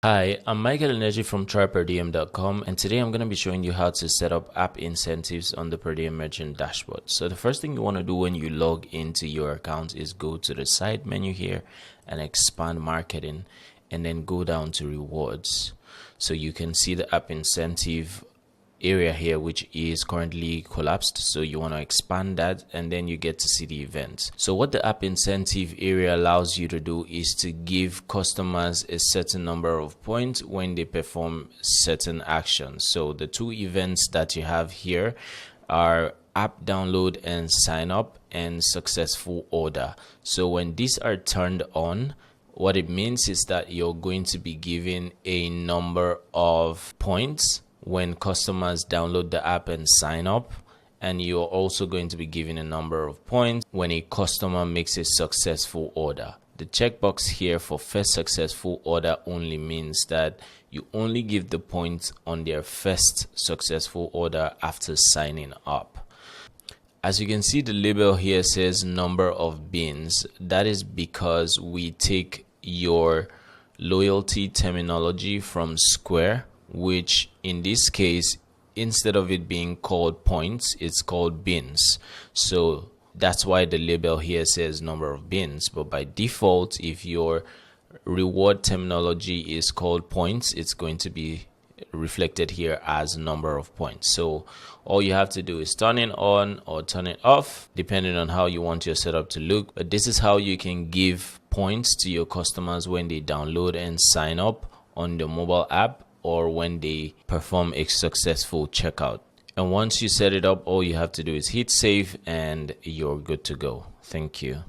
Hi, I'm Michael Energy from tryperdiem.com, and today I'm going to be showing you how to set up app incentives on the Per Diem Merchant dashboard. So the first thing you want to do when you log into your account is go to the side menu here and expand marketing, and then go down to rewards. So you can see the app incentive area here, which is currently collapsed, so you want to expand that, and then you get to see the events. So what the app incentive area allows you to do is to give customers a certain number of points when they perform certain actions. So the two events that you have here are app download and sign up, and successful order. So when these are turned on, what it means is that you're going to be given a number of points when customers download the app and sign up, and you're also going to be given a number of points when a customer makes a successful order. The checkbox here for first successful order only means that you only give the points on their first successful order after signing up. As you can see, the label here says number of bins. That is because we take your loyalty terminology from Square, which in this case, instead of it being called points, it's called bins. So that's why the label here says number of bins. But by default, if your reward terminology is called points, it's going to be reflected here as number of points. So all you have to do is turn it on or turn it off, depending on how you want your setup to look. But this is how you can give points to your customers when they download and sign up on the mobile app, or when they perform a successful checkout. And once you set it up, all you have to do is hit save and you're good to go. Thank you.